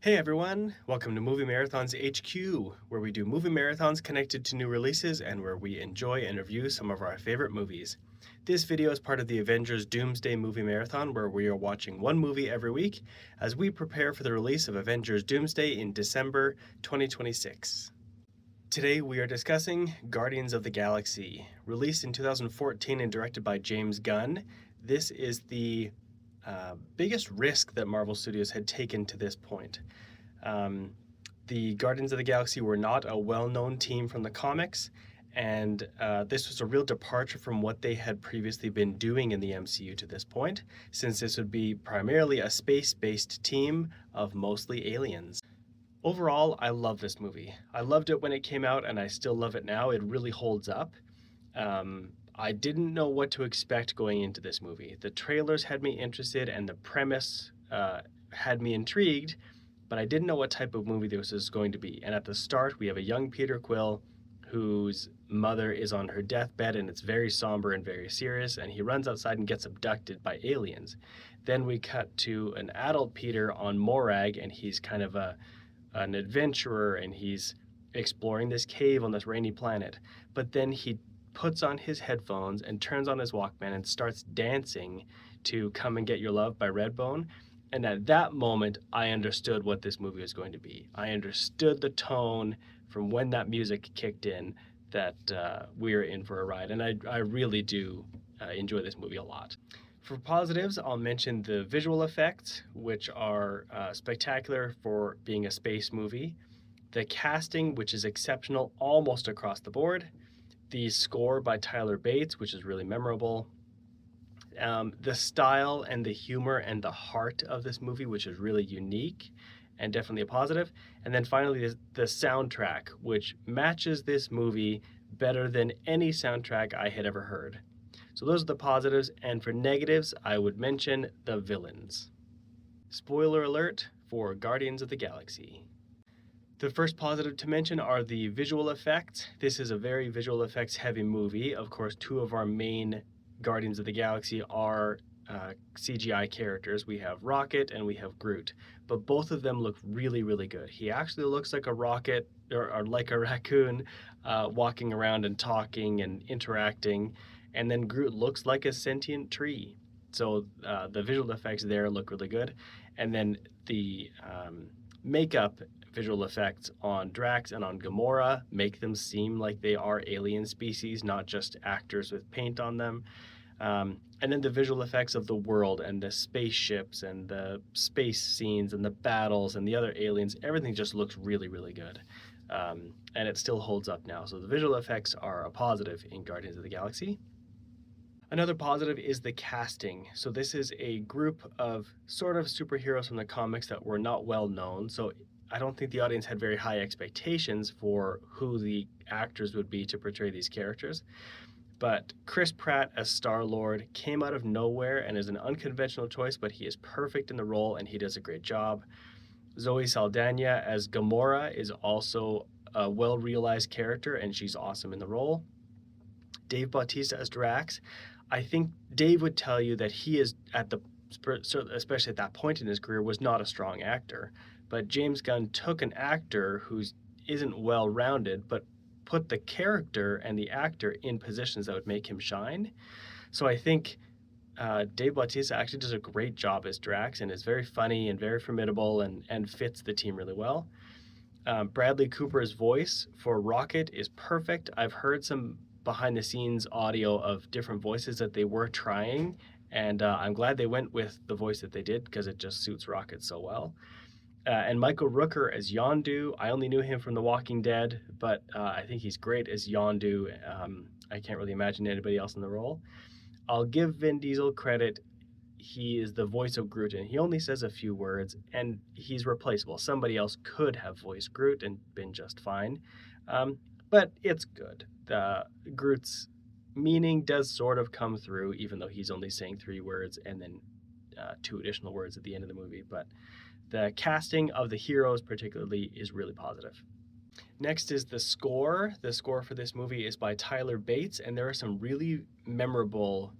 Hey everyone, welcome to Movie Marathon's HQ, where we do movie marathons connected to new releases and where we enjoy and review some of our favorite movies. This video is part of the Avengers Doomsday Movie Marathon, where we are watching one movie every week as we prepare for the release of Avengers Doomsday in December 2026. Today we are discussing Guardians of the Galaxy. Released in 2014 and directed by James Gunn, this is the biggest risk that Marvel Studios had taken to this point. The Guardians of the Galaxy were not a well-known team from the comics, and this was a real departure from what they had previously been doing in the MCU to this point, since this would be primarily a space-based team of mostly aliens. Overall, I love this movie. I loved it when it came out, and I still love it now. It really holds up. I didn't know what to expect going into this movie. The trailers had me interested, and the premise had me intrigued, but I didn't know what type of movie this was going to be. And at the start, we have a young Peter Quill whose mother is on her deathbed, and it's very somber and very serious, and he runs outside and gets abducted by aliens. Then we cut to an adult Peter on Morag, and he's kind of an adventurer, and he's exploring this cave on this rainy planet. But then he puts on his headphones and turns on his Walkman and starts dancing to Come and Get Your Love by Redbone. And at that moment, I understood what this movie was going to be. I understood the tone from when that music kicked in that we were in for a ride. And I really do enjoy this movie a lot. For positives, I'll mention the visual effects, which are spectacular for being a space movie. The casting, which is exceptional almost across the board. The score by Tyler Bates, which is really memorable. The style and the humor and the heart of this movie, which is really unique and definitely a positive. And then finally, the soundtrack, which matches this movie better than any soundtrack I had ever heard. So those are the positives, and for negatives, I would mention the villains. Spoiler alert for Guardians of the Galaxy. The first positive to mention are the visual effects. This is a very visual effects heavy movie. Of course, two of our main Guardians of the Galaxy are CGI characters. We have Rocket and we have Groot, but both of them look really, really good. He actually looks like a rocket or like a raccoon walking around and talking and interacting, and then Groot looks like a sentient tree. So the visual effects there look really good. And then the makeup visual effects on Drax and on Gamora make them seem like they are alien species, not just actors with paint on them. And then the visual effects of the world and the spaceships and the space scenes and the battles and the other aliens, everything just looks really, really good. And it still holds up now. So the visual effects are a positive in Guardians of the Galaxy. Another positive is the casting. So this is a group of sort of superheroes from the comics that were not well known. So I don't think the audience had very high expectations for who the actors would be to portray these characters. But Chris Pratt as Star-Lord came out of nowhere and is an unconventional choice, but he is perfect in the role and he does a great job. Zoe Saldana as Gamora is also a well-realized character and she's awesome in the role. Dave Bautista as Drax. I think Dave would tell you that he is especially at that point in his career, was not a strong actor. But James Gunn took an actor who isn't well-rounded, but put the character and the actor in positions that would make him shine. So I think Dave Bautista actually does a great job as Drax and is very funny and very formidable and fits the team really well. Bradley Cooper's voice for Rocket is perfect. I've heard some behind-the-scenes audio of different voices that they were trying, and I'm glad they went with the voice that they did because it just suits Rocket so well. And Michael Rooker as Yondu. I only knew him from The Walking Dead, but I think he's great as Yondu. I can't really imagine anybody else in the role. I'll give Vin Diesel credit. He is the voice of Groot, and he only says a few words, and he's replaceable. Somebody else could have voiced Groot and been just fine, but it's good. Groot's meaning does sort of come through, even though he's only saying 3 words and then 2 additional words at the end of the movie. But the casting of the heroes particularly is really positive. Next is the score. The score for this movie is by Tyler Bates, and there are some really memorable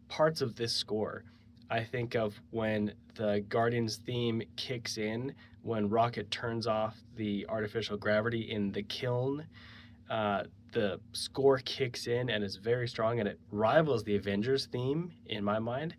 parts of this score. I think of when the Guardians theme kicks in, when Rocket turns off the artificial gravity in the kiln. Uh, the score kicks in and is very strong, and it rivals the Avengers theme in my mind.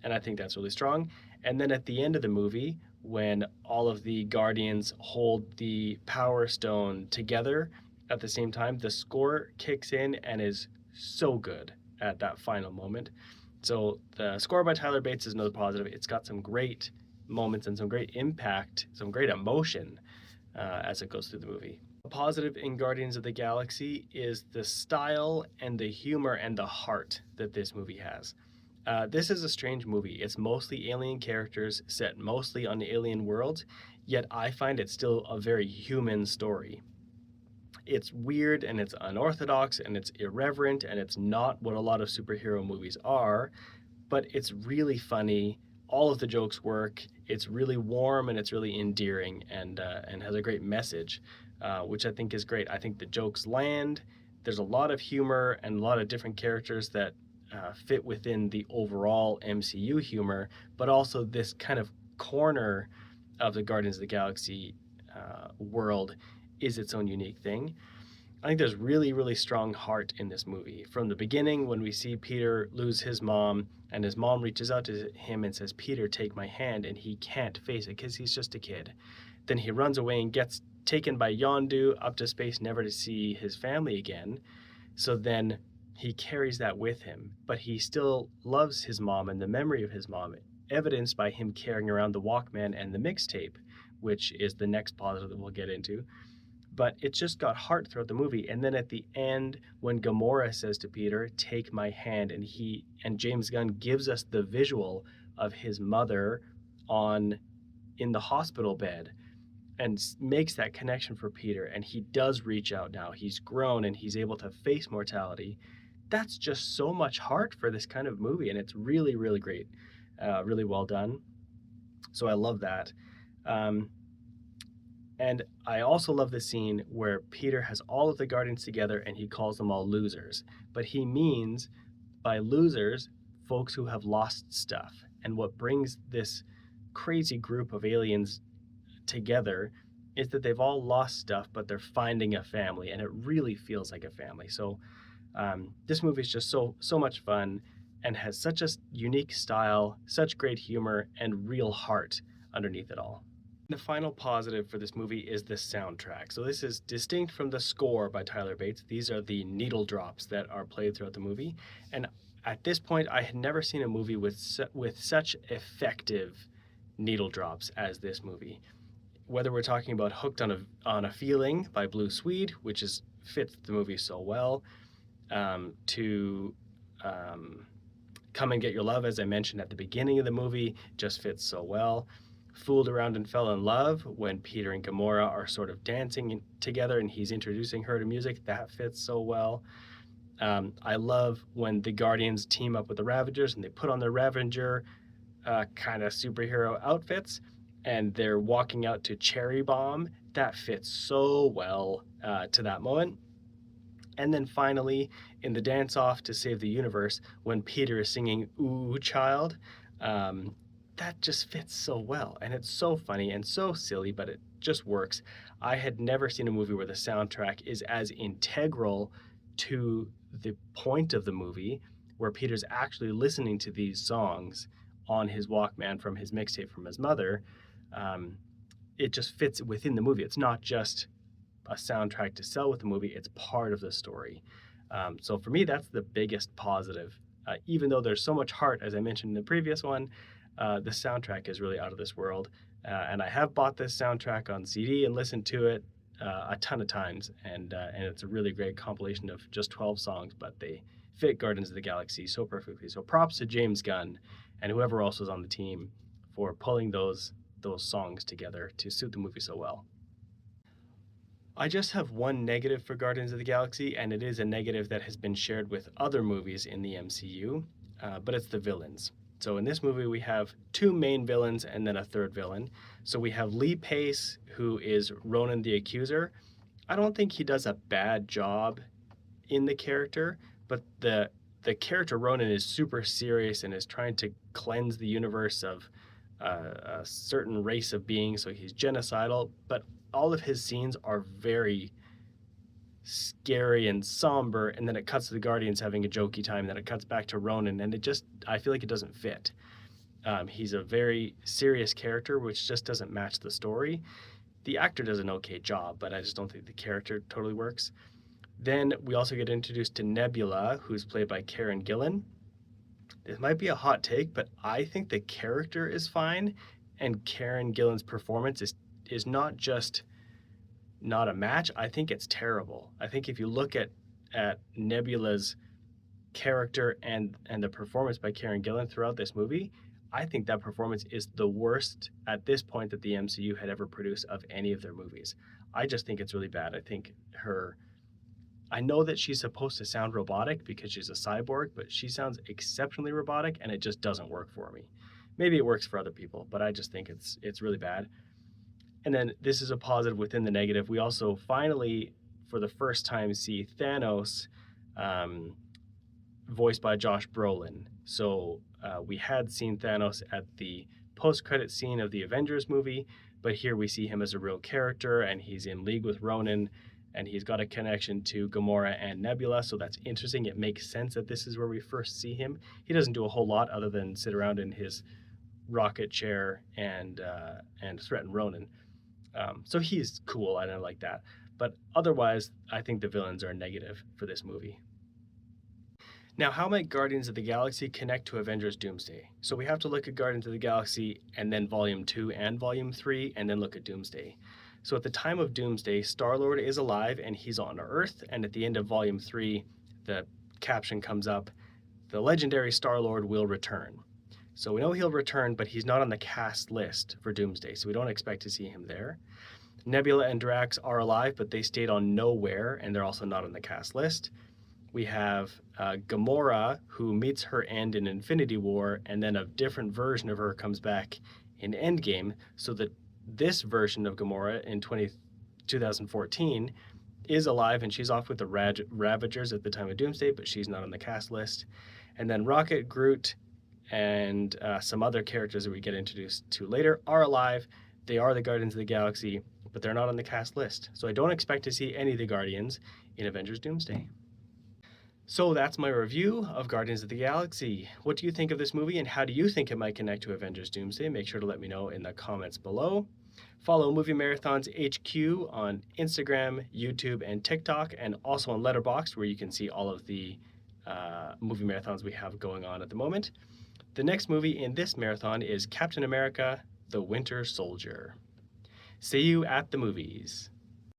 And I think that's really strong. And then at the end of the movie, when all of the Guardians hold the Power Stone together at the same time, the score kicks in and is so good at that final moment. So the score by Tyler Bates is another positive. It's got some great moments and some great impact, some great emotion as it goes through the movie. A positive in Guardians of the Galaxy is the style and the humor and the heart that this movie has. This is a strange movie. It's mostly alien characters set mostly on alien worlds, yet I find it still a very human story. It's weird and it's unorthodox and it's irreverent and it's not what a lot of superhero movies are, but it's really funny. All of the jokes work. It's really warm and it's really endearing and has a great message, which I think is great. I think the jokes land. There's a lot of humor and a lot of different characters that fit within the overall MCU humor, but also this kind of corner of the Guardians of the Galaxy world is its own unique thing. I think there's really, really strong heart in this movie. From the beginning, when we see Peter lose his mom, and his mom reaches out to him and says, "Peter, take my hand," and he can't face it because he's just a kid. Then he runs away and gets taken by Yondu up to space, never to see his family again. So then he carries that with him, but he still loves his mom and the memory of his mom, evidenced by him carrying around the Walkman and the mixtape, which is the next positive that we'll get into. But it's just got heart throughout the movie. And then at the end, when Gamora says to Peter, "Take my hand," and James Gunn gives us the visual of his mother on in the hospital bed and makes that connection for Peter, and he does reach out now. He's grown and he's able to face mortality. That's just so much heart for this kind of movie, and it's really, really great, really well done. So I love that. And I also love the scene where Peter has all of the Guardians together and he calls them all losers. But he means by losers, folks who have lost stuff. And what brings this crazy group of aliens together is that they've all lost stuff, but they're finding a family, and it really feels like a family. So this movie is just so much fun and has such a unique style, such great humor, and real heart underneath it all. The final positive for this movie is the soundtrack. So this is distinct from the score by Tyler Bates. These are the needle drops that are played throughout the movie. And at this point, I had never seen a movie with such effective needle drops as this movie. Whether we're talking about "Hooked on a Feeling" by Blue Swede, which fits the movie so well, to "Come and Get Your Love," as I mentioned at the beginning of the movie, just fits so well. "Fooled Around and Fell in Love," when Peter and Gamora are sort of dancing together and he's introducing her to music, that fits so well. I love when the Guardians team up with the Ravagers and they put on their Ravager kind of superhero outfits and they're walking out to Cherry Bomb. That fits so well to that moment. And then finally, in the dance-off to Save the Universe, when Peter is singing "Ooh, Child," that just fits so well. And it's so funny and so silly, but it just works. I had never seen a movie where the soundtrack is as integral to the point of the movie, where Peter's actually listening to these songs on his Walkman from his mixtape from his mother. It just fits within the movie. It's not just a soundtrack to sell with the movie, it's part of the story. So for me, that's the biggest positive. Even though there's so much heart, as I mentioned in the previous one, the soundtrack is really out of this world. And I have bought this soundtrack on CD and listened to it a ton of times. And it's a really great compilation of just 12 songs, but they fit Guardians of the Galaxy so perfectly. So props to James Gunn and whoever else was on the team for pulling those songs together to suit the movie so well. I just have one negative for Guardians of the Galaxy, and it is a negative that has been shared with other movies in the MCU, but it's the villains. So in this movie, we have two main villains and then a third villain. So we have Lee Pace, who is Ronan the Accuser. I don't think he does a bad job in the character, but the character Ronan is super serious and is trying to cleanse the universe of a certain race of beings, so he's genocidal, but all of his scenes are very scary and somber, and then it cuts to the Guardians having a jokey time, and then it cuts back to Ronan, and I feel like it doesn't fit. He's a very serious character, which just doesn't match the story. The actor does an okay job, but I just don't think the character totally works. Then we also get introduced to Nebula, who's played by Karen Gillan. This might be a hot take, but I think the character is fine, and Karen Gillan's performance is not just not a match. I think it's terrible. I think if you look at Nebula's character and the performance by Karen Gillan throughout this movie, I think that performance is the worst at this point that the MCU had ever produced of any of their movies. I just think it's really bad. I know that she's supposed to sound robotic because she's a cyborg, but she sounds exceptionally robotic, and it just doesn't work for me. Maybe it works for other people, but I just think it's really bad. And then this is a positive within the negative. We also finally, for the first time, see Thanos voiced by Josh Brolin. So we had seen Thanos at the post-credit scene of the Avengers movie, but here we see him as a real character, and he's in league with Ronan, and he's got a connection to Gamora and Nebula, so that's interesting. It makes sense that this is where we first see him. He doesn't do a whole lot other than sit around in his rocket chair and threaten Ronan. So he's cool, and I like that. But otherwise, I think the villains are negative for this movie. Now, how might Guardians of the Galaxy connect to Avengers Doomsday? So we have to look at Guardians of the Galaxy and then Volume 2 and Volume 3, and then look at Doomsday. So at the time of Doomsday, Star-Lord is alive and he's on Earth, and at the end of Volume 3, the caption comes up, "The legendary Star-Lord will return." So we know he'll return, but he's not on the cast list for Doomsday, so we don't expect to see him there. Nebula and Drax are alive, but they stayed on Nowhere, and they're also not on the cast list. We have Gamora, who meets her end in Infinity War, and then a different version of her comes back in Endgame, so that this version of Gamora in 2014 is alive, and she's off with the Ravagers at the time of Doomsday, but she's not on the cast list. And then Rocket, Groot, and some other characters that we get introduced to later are alive. They are the Guardians of the Galaxy, but they're not on the cast list. So I don't expect to see any of the Guardians in Avengers Doomsday. So that's my review of Guardians of the Galaxy. What do you think of this movie, and how do you think it might connect to Avengers Doomsday? Make sure to let me know in the comments below. Follow Movie Marathons HQ on Instagram, YouTube, and TikTok, and also on Letterboxd, where you can see all of the movie marathons we have going on at the moment. The next movie in this marathon is Captain America: The Winter Soldier. See you at the movies.